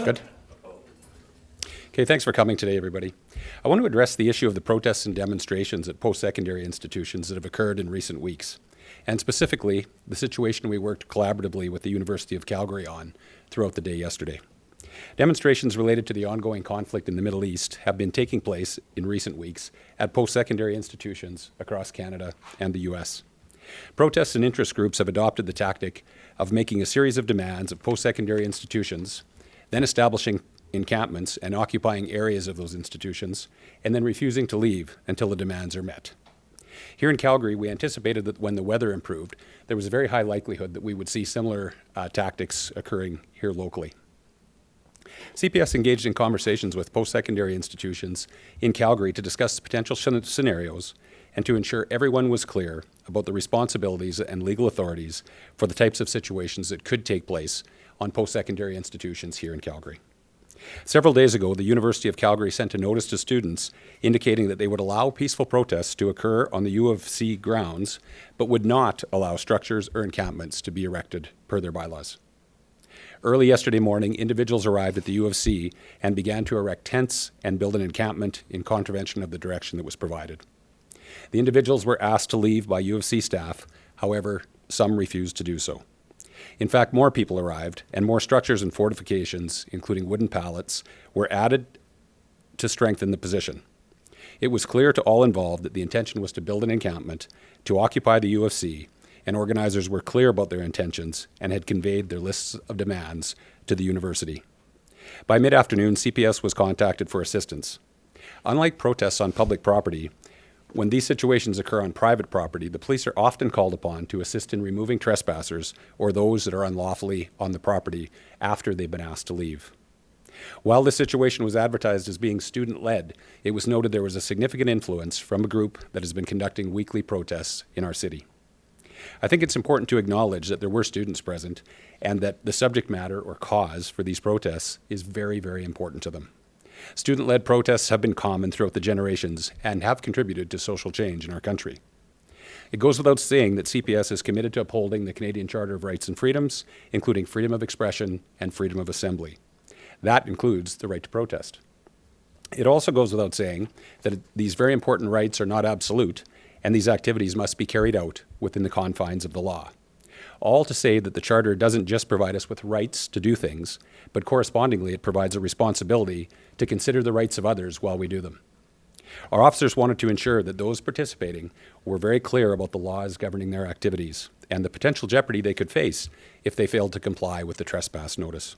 Good. Okay, thanks for coming today, everybody. I want to address the issue of the protests and demonstrations at post-secondary institutions that have occurred in recent weeks, and specifically, the situation we worked collaboratively with the University of Calgary on throughout the day yesterday. Demonstrations related to the ongoing conflict in the Middle East have been taking place in recent weeks at post-secondary institutions across Canada and the US. Protests and interest groups have adopted the tactic of making a series of demands of post-secondary institutions, then establishing encampments and occupying areas of those institutions, and then refusing to leave until the demands are met. Here in Calgary, we anticipated that when the weather improved, there was a very high likelihood that we would see similar tactics occurring here locally. CPS engaged in conversations with post-secondary institutions in Calgary to discuss potential scenarios and to ensure everyone was clear about the responsibilities and legal authorities for the types of situations that could take place on post-secondary institutions here in Calgary. Several days ago, the University of Calgary sent a notice to students indicating that they would allow peaceful protests to occur on the U of C grounds, but would not allow structures or encampments to be erected per their bylaws. Early yesterday morning, individuals arrived at the U of C and began to erect tents and build an encampment in contravention of the direction that was provided. The individuals were asked to leave by U of C staff, however, some refused to do so. In fact, more people arrived, and more structures and fortifications, including wooden pallets, were added to strengthen the position. It was clear to all involved that the intention was to build an encampment, to occupy the U of C, and organizers were clear about their intentions and had conveyed their lists of demands to the university. By mid-afternoon, CPS was contacted for assistance. Unlike protests on public property, when these situations occur on private property, the police are often called upon to assist in removing trespassers or those that are unlawfully on the property after they've been asked to leave. While this situation was advertised as being student-led, it was noted there was a significant influence from a group that has been conducting weekly protests in our city. I think it's important to acknowledge that there were students present and that the subject matter or cause for these protests is very, very important to them. Student-led protests have been common throughout the generations and have contributed to social change in our country. It goes without saying that CPS is committed to upholding the Canadian Charter of Rights and Freedoms, including freedom of expression and freedom of assembly. That includes the right to protest. It also goes without saying that these very important rights are not absolute, and these activities must be carried out within the confines of the law. All to say that the Charter doesn't just provide us with rights to do things, but correspondingly it provides a responsibility to consider the rights of others while we do them. Our officers wanted to ensure that those participating were very clear about the laws governing their activities and the potential jeopardy they could face if they failed to comply with the trespass notice.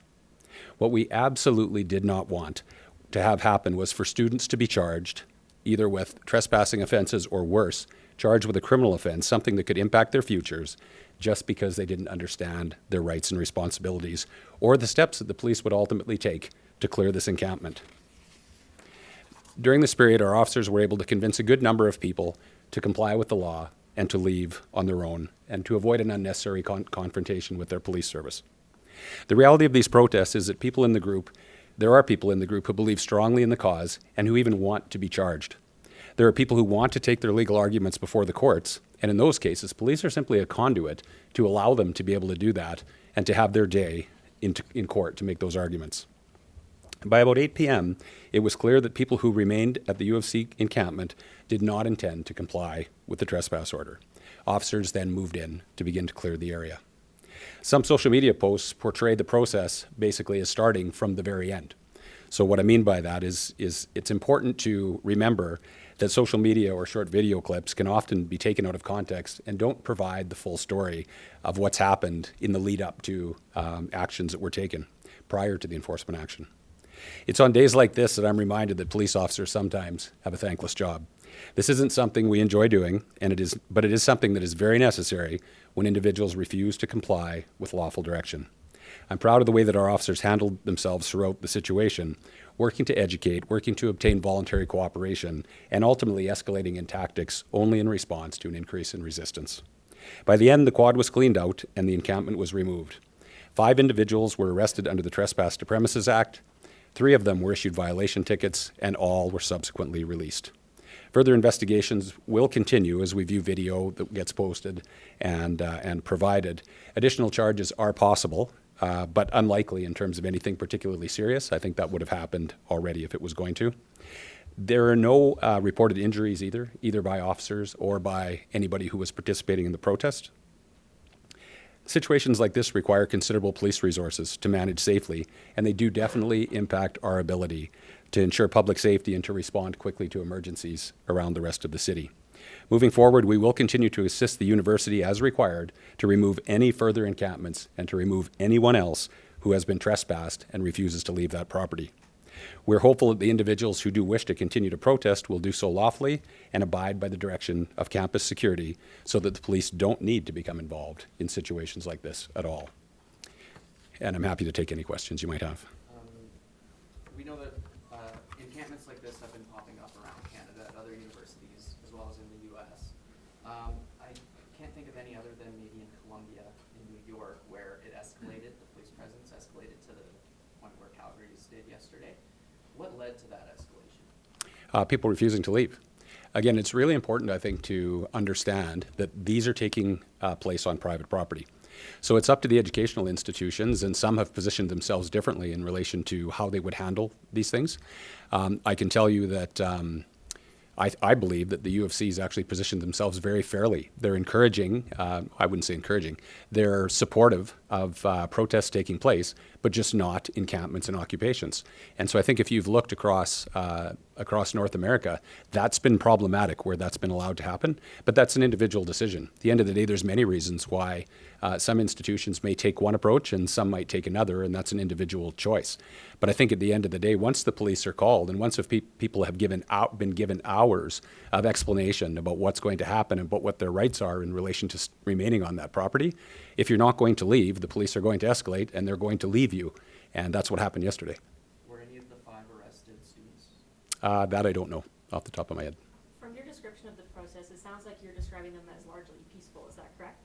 What we absolutely did not want to have happen was for students to be charged, either with trespassing offenses or worse, charged with a criminal offense, something that could impact their futures, just because they didn't understand their rights and responsibilities or the steps that the police would ultimately take to clear this encampment. During this period, our officers were able to convince a good number of people to comply with the law and to leave on their own and to avoid an unnecessary confrontation with their police service. The reality of these protests is that there are people in the group who believe strongly in the cause and who even want to be charged. There are people who want to take their legal arguments before the courts, and in those cases, police are simply a conduit to allow them to be able to do that and to have their day in court to make those arguments. By about 8 p.m., it was clear that people who remained at the U of C encampment did not intend to comply with the trespass order. Officers then moved in to begin to clear the area. Some social media posts portray the process basically as starting from the very end. So what I mean by that is it's important to remember that social media or short video clips can often be taken out of context and don't provide the full story of what's happened in the lead up to actions that were taken prior to the enforcement action. It's on days like this that I'm reminded that police officers sometimes have a thankless job. This isn't something we enjoy doing, but it is something that is very necessary when individuals refuse to comply with lawful direction. I'm proud of the way that our officers handled themselves throughout the situation, working to educate, working to obtain voluntary cooperation, and ultimately escalating in tactics only in response to an increase in resistance. By the end, the quad was cleaned out and the encampment was removed. 5 individuals were arrested under the Trespass to Premises Act. 3 of them were issued violation tickets, and all were subsequently released. Further investigations will continue as we view video that gets posted and provided. Additional charges are possible but unlikely in terms of anything particularly serious. I think that would have happened already if it was going to. There are no reported injuries either by officers or by anybody who was participating in the protest. Situations like this require considerable police resources to manage safely, and they do definitely impact our ability to ensure public safety and to respond quickly to emergencies around the rest of the city. Moving forward, we will continue to assist the university as required to remove any further encampments and to remove anyone else who has been trespassed and refuses to leave that property. We're hopeful that the individuals who do wish to continue to protest will do so lawfully and abide by the direction of campus security so that the police don't need to become involved in situations like this at all. And I'm happy to take any questions you might have. We know that encampments like this have been popping up around Canada at other universities as well as in the U.S. I can't think of any other than maybe in Columbia, in New York, where it escalated, the police presence escalated to the point where Calgary's did yesterday. What led to that escalation? People refusing to leave. Again, it's really important, I think, to understand that these are taking place on private property. So it's up to the educational institutions, and some have positioned themselves differently in relation to how they would handle these things. I can tell you that I believe that the U of C has actually positioned themselves very fairly. They're encouraging, I wouldn't say encouraging, they're supportive of protests taking place, but just not encampments and occupations. And so I think if you've looked across North America, that's been problematic where that's been allowed to happen, but that's an individual decision. At the end of the day, there's many reasons why some institutions may take one approach and some might take another, and that's an individual choice. But I think at the end of the day, once the police are called and once people have been given hours of explanation about what's going to happen and about what their rights are in relation to remaining on that property, if you're not going to leave, the police are going to escalate and they're going to leave you. And that's what happened yesterday. Were any of the 5 arrested students? That I don't know off the top of my head. From your description of the process, it sounds like you're describing them as largely peaceful. Is that correct?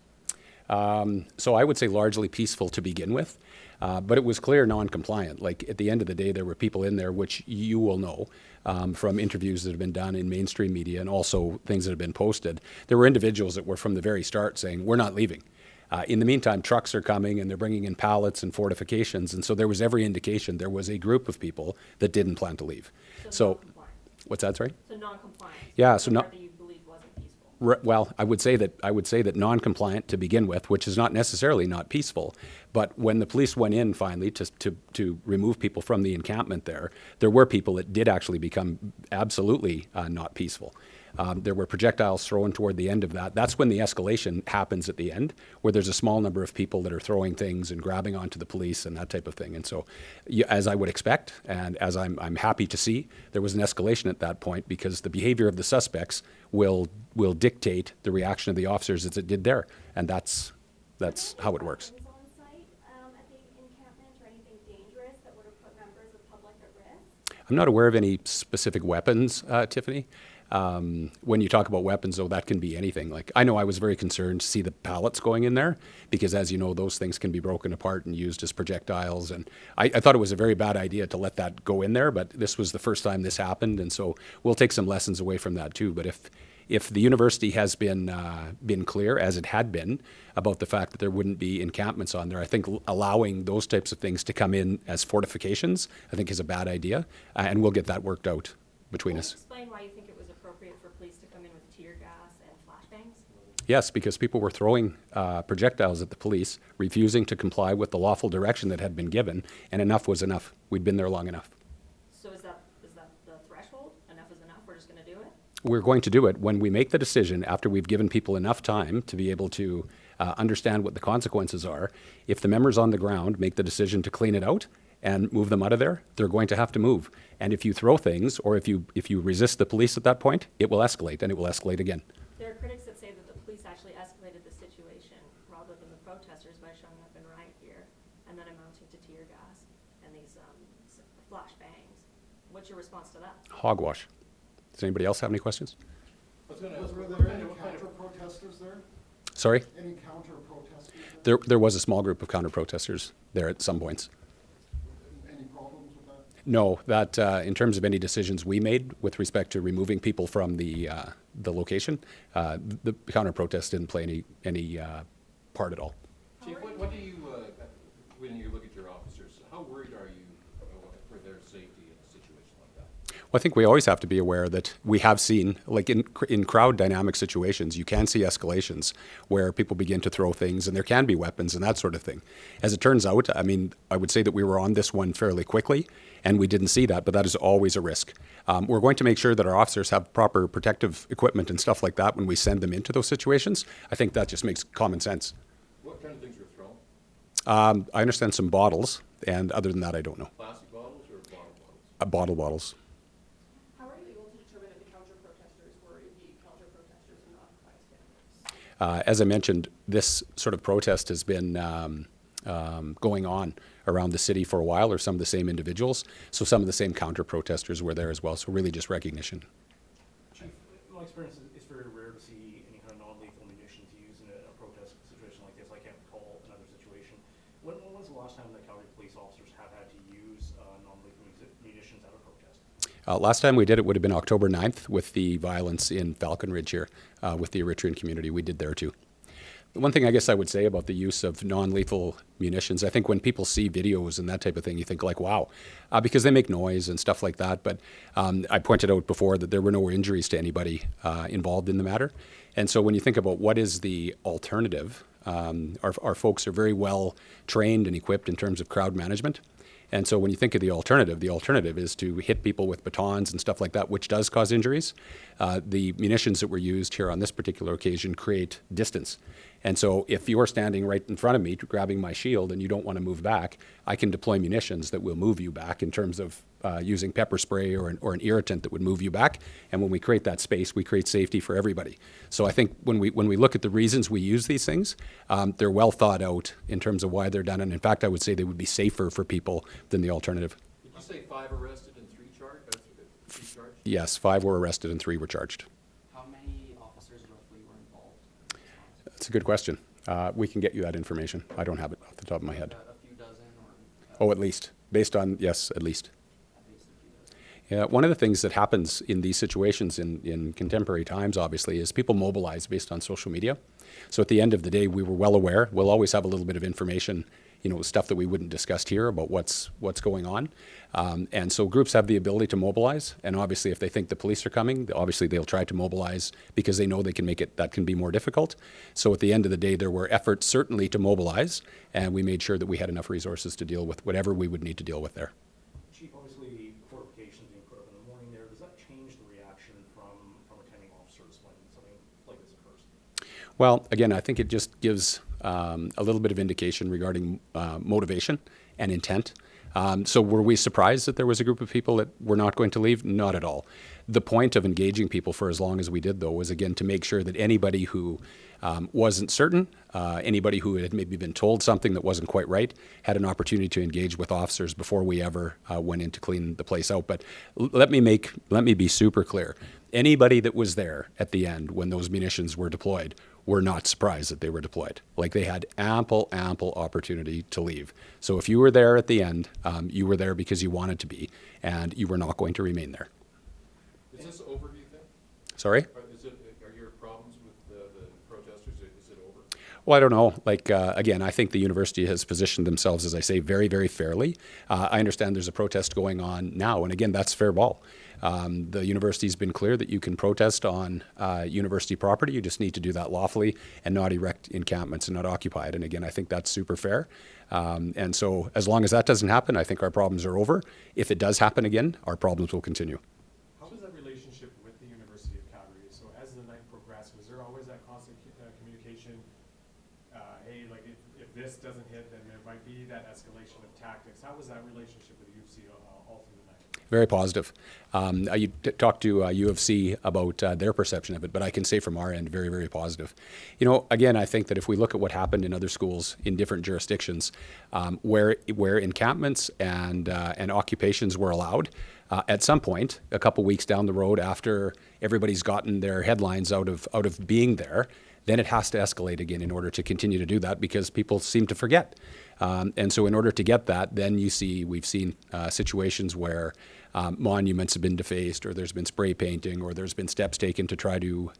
So I would say largely peaceful to begin with, but it was clear non-compliant. Like at the end of the day, there were people in there, which you will know from interviews that have been done in mainstream media and also things that have been posted. There were individuals that were from the very start saying, we're not leaving. In the meantime, trucks are coming and they're bringing in pallets and fortifications. And so there was every indication there was a group of people that didn't plan to leave. So what's that, sorry? So non-compliant. Yeah, so that you believe wasn't peaceful. Well, I would say that non-compliant to begin with, which is not necessarily not peaceful, but when the police went in finally to remove people from the encampment there were people that did actually become absolutely not peaceful. There were projectiles thrown toward the end of that. That's when the escalation happens at the end, where there's a small number of people that are throwing things and grabbing onto the police and that type of thing. And so, as I would expect, and as I'm happy to see, there was an escalation at that point because the behavior of the suspects will dictate the reaction of the officers as it did there, and that's how it works. On site at the encampment or anything dangerous that would have put members of the public at risk? I'm not aware of any specific weapons, Tiffany. When you talk about weapons, though, that can be anything. Like, I know I was very concerned to see the pallets going in there because, as you know, those things can be broken apart and used as projectiles. And I thought it was a very bad idea to let that go in there, but this was the first time this happened. And so we'll take some lessons away from that, too. But if the university has been clear, as it had been, about the fact that there wouldn't be encampments on there, I think allowing those types of things to come in as fortifications, I think is a bad idea. And we'll get that worked out between us. Explain why you think it was appropriate for police to come in with tear gas and flashbangs? Yes, because people were throwing projectiles at the police, refusing to comply with the lawful direction that had been given, and enough was enough. We'd been there long enough. So is that the threshold? Enough is enough? We're just going to do it? We're going to do it when we make the decision after we've given people enough time to be able to understand what the consequences are. If the members on the ground make the decision to clean it out and move them out of there, they're going to have to move. And if you throw things or if you resist the police at that point, it will escalate and it will escalate again. There are critics that say that the police actually escalated the situation rather than the protesters by showing up in riot gear and then amounting to tear gas and these flashbangs. What's your response to that? Hogwash. Does anybody else have any questions? Were there any counter-protesters there? Sorry? Any counter-protesters There was a small group of counter-protesters there at some points. Any problems with that? No, that in terms of any decisions we made with respect to removing people from the location, the counter-protest didn't play any part at all. Chief, what do you, when you your officers, how worried are you for their safety in a situation like that? Well, I think we always have to be aware that we have seen, like in crowd dynamic situations, you can see escalations where people begin to throw things and there can be weapons and that sort of thing. As it turns out, I mean, I would say that we were on this one fairly quickly and we didn't see that, but that is always a risk. We're going to make sure that our officers have proper protective equipment and stuff like that when we send them into those situations. I think that just makes common sense. What kind of things were thrown? I understand some bottles, and other than that, I don't know. Plastic bottles or bottle bottles? Bottle bottles. How are you able to determine that the counter-protesters were indeed counter-protesters and not bystanders? As I mentioned, this sort of protest has been going on around the city for a while, or some of the same individuals. So some of the same counter-protesters were there as well. So really just recognition. Chief, in my experience, it's very rare to see any kind of non-lethal munitions used in a protest situation like this. I can't recall another situation. When was the last time that Calgary police officers have had to use non-lethal munitions at a protest? Last time we did it would have been October 9th with the violence in Falcon Ridge here with the Eritrean community. We did there too. One thing I guess I would say about the use of non-lethal munitions, I think when people see videos and that type of thing, you think like, wow, because they make noise and stuff like that. But I pointed out before that there were no injuries to anybody involved in the matter. And so when you think about what is the alternative, our folks are very well trained and equipped in terms of crowd management. And so when you think of the alternative is to hit people with batons and stuff like that, which does cause injuries. The munitions that were used here on this particular occasion create distance. And so if you're standing right in front of me grabbing my shield and you don't want to move back, I can deploy munitions that will move you back in terms of using pepper spray or an irritant that would move you back. And when we create that space, we create safety for everybody. So I think when we look at the reasons we use these things, they're well thought out in terms of why they're done. And in fact, I would say they would be safer for people than the alternative. Did you say 5 arrested and 3 charged? Yes, 5 were arrested and 3 were charged. How many officers roughly were involved in this response? That's a good question. We can get you that information. I don't have it off the top of my head. A few dozen or? Oh, at least. Based on, yes, at least. At least a few dozen. Yeah, one of the things that happens in these situations in contemporary times, obviously, is people mobilize based on social media. So at the end of the day, we were well aware. We'll always have a little bit of information, stuff that we wouldn't discuss here about what's going on. And so groups have the ability to mobilize. And obviously, if they think the police are coming, obviously they'll try to mobilize because they know they can make it, that can be more difficult. So at the end of the day, there were efforts certainly to mobilize, and we made sure that we had enough resources to deal with whatever we would need to deal with there. Chief, obviously, fortifications being put up in the morning there, does that change the reaction from attending officers when something like this occurs? Well, again, I think it just gives a little bit of indication regarding motivation and intent. So were we surprised that there was a group of people that were not going to leave? Not at all. The point of engaging people for as long as we did, though, was, again, to make sure that anybody who wasn't certain, anybody who had maybe been told something that wasn't quite right, had an opportunity to engage with officers before we ever went in to clean the place out. But let me be super clear. Anybody that was there at the end when those munitions were deployed were not surprised that they were deployed. Like, they had ample opportunity to leave. So if you were there at the end, you were there because you wanted to be, and you were not going to remain there. Is this over, do you think? Sorry? Are your problems with the protesters, is it over? Well, I don't know. Again, I think the university has positioned themselves, as I say, very, very fairly. I understand there's a protest going on now, and again, that's fair ball. The university's been clear that you can protest on university property. You just need to do that lawfully and not erect encampments and not occupy it. And again, I think that's super fair. And so as long as that doesn't happen, I think our problems are over. If it does happen again, our problems will continue. How was that relationship with the University of Calgary? So as the night progressed, was there always that constant communication? Hey, like if this doesn't hit, then there might be that escalation of tactics. How was that relationship with the U of C all through the night? Very positive. You talked to U of C about their perception of it, but I can say from our end, very, very positive. Again, I think that if we look at what happened in other schools in different jurisdictions, where encampments and occupations were allowed, at some point, a couple weeks down the road, after everybody's gotten their headlines out of being there, then it has to escalate again in order to continue to do that, because people seem to forget. And so in order to get that, then we've seen situations where monuments have been defaced, or there's been spray painting, or there's been steps taken to try to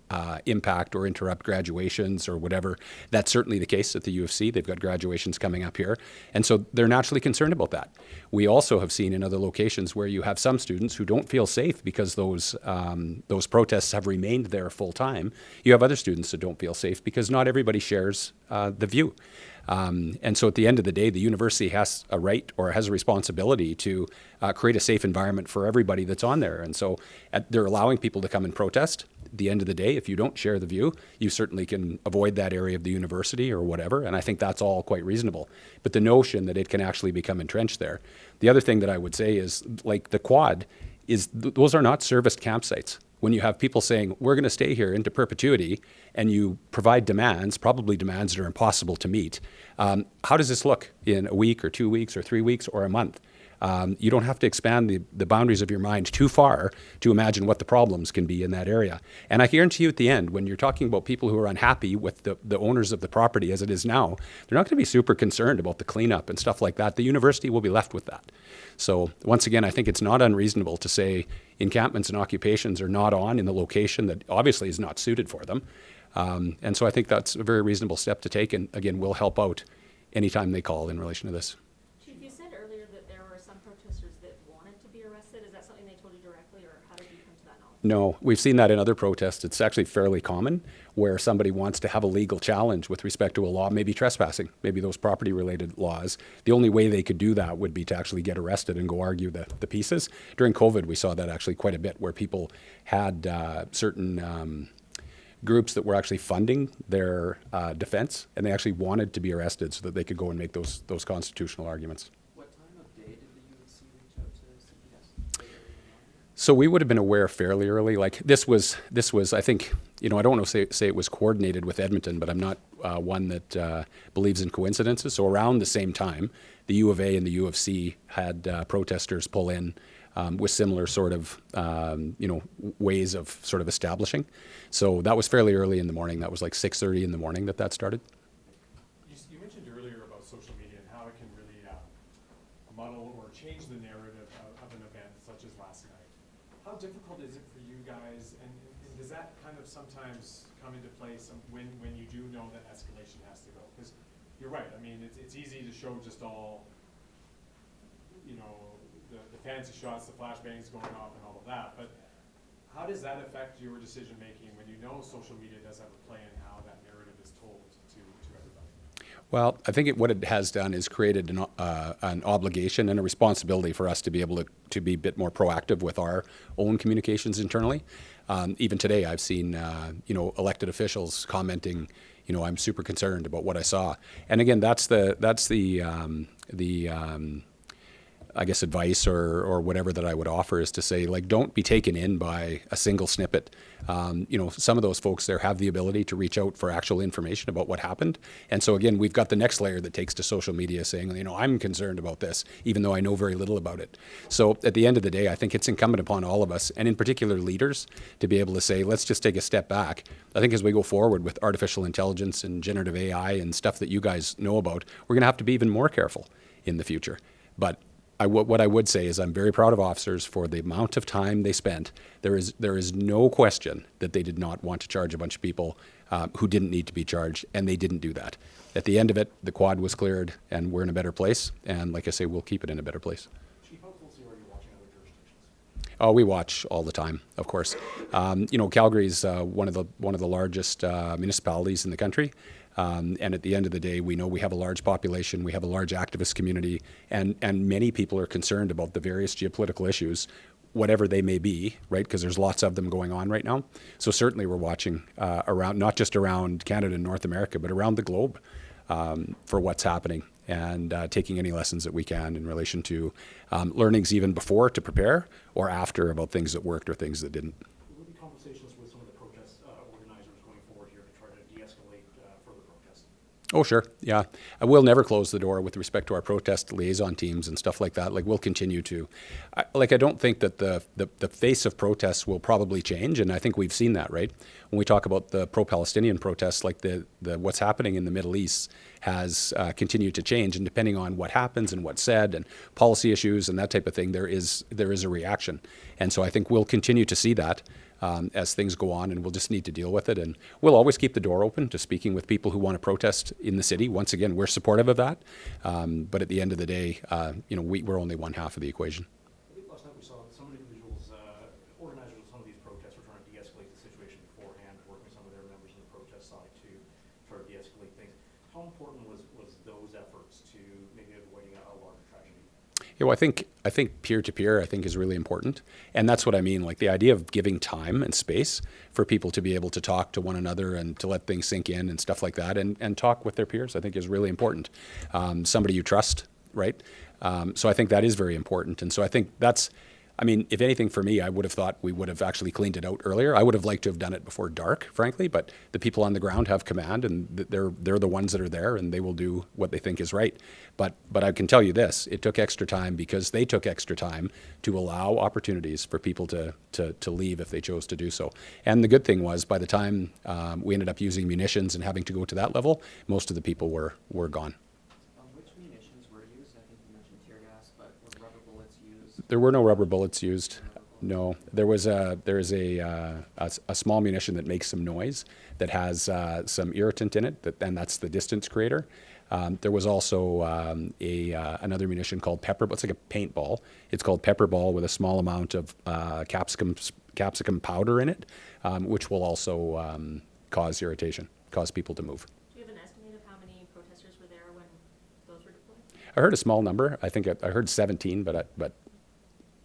impact or interrupt graduations or whatever. That's certainly the case at the U of C. They've got graduations coming up here. And so they're naturally concerned about that. We also have seen in other locations where you have some students who don't feel safe because those protests have remained there full time. You have other students that don't feel safe because not everybody shares the view. And so at the end of the day, the university has a right or has a responsibility to create a safe environment for everybody that's on there. And so they're allowing people to come and protest. At the end of the day, if you don't share the view, you certainly can avoid that area of the university or whatever. And I think that's all quite reasonable. But the notion that it can actually become entrenched there. The other thing that I would say is, like the quad, is those are not serviced campsites. When you have people saying, we're going to stay here into perpetuity, and you provide demands, probably demands that are impossible to meet, how does this look in a week or 2 weeks or 3 weeks or a month? You don't have to expand the boundaries of your mind too far to imagine what the problems can be in that area. And I guarantee you at the end, when you're talking about people who are unhappy with the owners of the property as it is now, they're not going to be super concerned about the cleanup and stuff like that. The university will be left with that. So once again, I think it's not unreasonable to say encampments and occupations are not on in the location that obviously is not suited for them. And so I think that's a very reasonable step to take, and again, will help out anytime they call in relation to this. Chief, you said earlier that there were some protesters that wanted to be arrested. Is that something they told you directly, or how did you come to that knowledge? No, we've seen that in other protests. It's actually fairly common where somebody wants to have a legal challenge with respect to a law, maybe trespassing, maybe those property-related laws. The only way they could do that would be to actually get arrested and go argue the pieces. During COVID, we saw that actually quite a bit, where people had certain groups that were actually funding their defense, and they actually wanted to be arrested so that they could go and make those constitutional arguments. What time of day did the U of C reach out to CPS? Like early in the morning? So we would have been aware fairly early. Like this was, I think, I don't want to say it was coordinated with Edmonton, but I'm not one that believes in coincidences. So around the same time, the U of A and the U of C had protesters pull in with similar sort of, ways of sort of establishing. So that was fairly early in the morning. That was like 6:30 in the morning that started. You mentioned earlier about social media and how it can really muddle or change the narrative of an event such as last night. How difficult is it for you guys, and does that kind of sometimes come into play when you do know that escalation has to go? Because you're right, I mean, it's easy to show just all, the fancy shots, the flashbangs going off and all of that, but how does that affect your decision making when you know social media does have a play in how that narrative is told to everybody? Well, I think what it has done is created an obligation and a responsibility for us to be able to be a bit more proactive with our own communications internally. Even today, I've seen elected officials commenting, I'm super concerned about what I saw. And again, that's the I guess advice or whatever that I would offer is to say, like, don't be taken in by a single snippet. Some of those folks there have the ability to reach out for actual information about what happened. And so again, we've got the next layer that takes to social media saying, I'm concerned about this, even though I know very little about it. So at the end of the day, I think it's incumbent upon all of us, and in particular leaders, to be able to say, let's just take a step back. I think as we go forward with artificial intelligence and generative AI and stuff that you guys know about, we're going to have to be even more careful in the future. But what I would say is I'm very proud of officers for the amount of time they spent. There is no question that they did not want to charge a bunch of people who didn't need to be charged, and they didn't do that. At the end of it, the quad was cleared, and we're in a better place. And like I say, we'll keep it in a better place. Chief, how closely are you watching other jurisdictions? Oh, we watch all the time, of course. Calgary is one of the largest municipalities in the country. And at the end of the day, we know we have a large population, we have a large activist community, and many people are concerned about the various geopolitical issues, whatever they may be, right? Because there's lots of them going on right now. So certainly we're watching around, not just around Canada and North America, but around the globe for what's happening, and taking any lessons that we can in relation to learnings even before to prepare or after about things that worked or things that didn't. Will there be conversations with some of the protest organizers going forward here to try to de-escalate further protests? Oh, sure. Yeah. We'll never close the door with respect to our protest liaison teams and stuff like that. Like, we'll continue to. I don't think that the face of protests will probably change, and I think we've seen that, right? When we talk about the pro-Palestinian protests, like the what's happening in the Middle East has continued to change, and depending on what happens and what's said and policy issues and that type of thing, there is a reaction. And so I think we'll continue to see that. As things go on, and we'll just need to deal with it. And we'll always keep the door open to speaking with people who want to protest in the city. Once again, we're supportive of that. But at the end of the day, we're only one half of the equation. I think last night we saw that some individuals, organizers of some of these protests were trying to de-escalate the situation beforehand, working with some of their members on the protest side to try to de-escalate things. How important was those efforts to maybe avoiding a larger tragedy? Yeah, well, I think peer-to-peer, I think, is really important. And that's what I mean, like the idea of giving time and space for people to be able to talk to one another and to let things sink in and stuff like that, and talk with their peers, I think is really important. Somebody you trust, right? So I think that is very important. And so I think that's, I mean, if anything for me, I would have thought we would have actually cleaned it out earlier. I would have liked to have done it before dark, frankly, but the people on the ground have command, and they're the ones that are there, and they will do what they think is right. But I can tell you this, it took extra time because they took extra time to allow opportunities for people to leave if they chose to do so. And the good thing was, by the time we ended up using munitions and having to go to that level, most of the people were gone. Which munitions were used? I think you mentioned tear gas, but was rubber bullets used? There were no rubber bullets used. No, there is a small munition that makes some noise that has some irritant in it, and that's the distance creator. There was also another munition called pepper. It's like a paintball. It's called pepper ball with a small amount of capsicum powder in it, which will also cause irritation, cause people to move. Do you have an estimate of how many protesters were there when those were deployed? I heard a small number. I think I heard 17, but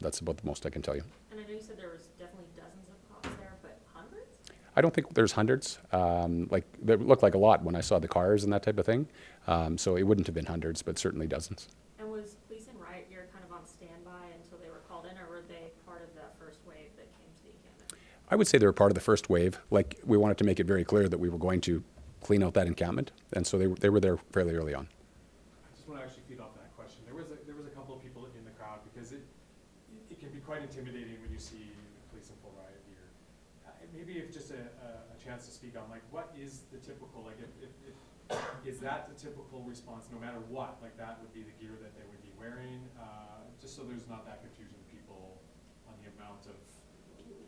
that's about the most I can tell you. And I know you said there was definitely dozens of cops there, but hundreds? I don't think there's hundreds. Like they looked like a lot when I saw the cars and that type of thing. So it wouldn't have been hundreds, but certainly dozens. And was police in riot gear kind of on standby until they were called in, or were they part of that first wave that came to the encampment? I would say they were part of the first wave. Like, we wanted to make it very clear that we were going to clean out that encampment, and so they were there fairly early on. I just want to actually feed off that question. There was a couple of people in the crowd because it can be quite intimidating when you see the police in full riot gear. Maybe if just a chance to speak on, like, what is the typical, like, is that the typical response no matter what? Like, that would be the gear that they would be wearing, just so there's not that confusion of people on the amount of,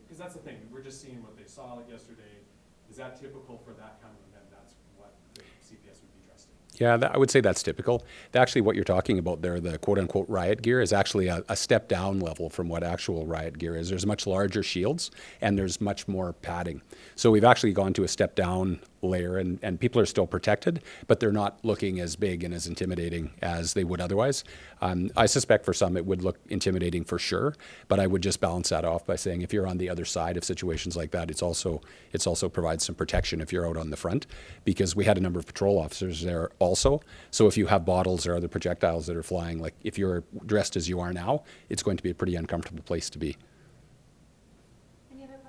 because that's the thing, we're just seeing what they saw like yesterday. Is that typical for that kind of event? That's what the CPS would be dressed in. Yeah, I would say that's typical. Actually, what you're talking about there, the quote-unquote riot gear, is actually a step down level from what actual riot gear is. There's much larger shields, and there's much more padding. So we've actually gone to a step down layer, and people are still protected, but they're not looking as big and as intimidating as they would otherwise. I suspect for some it would look intimidating for sure, but I would just balance that off by saying if you're on the other side of situations like that, it's also provides some protection if you're out on the front, because we had a number of patrol officers there also. So if you have bottles or other projectiles that are flying, like if you're dressed as you are now, it's going to be a pretty uncomfortable place to be.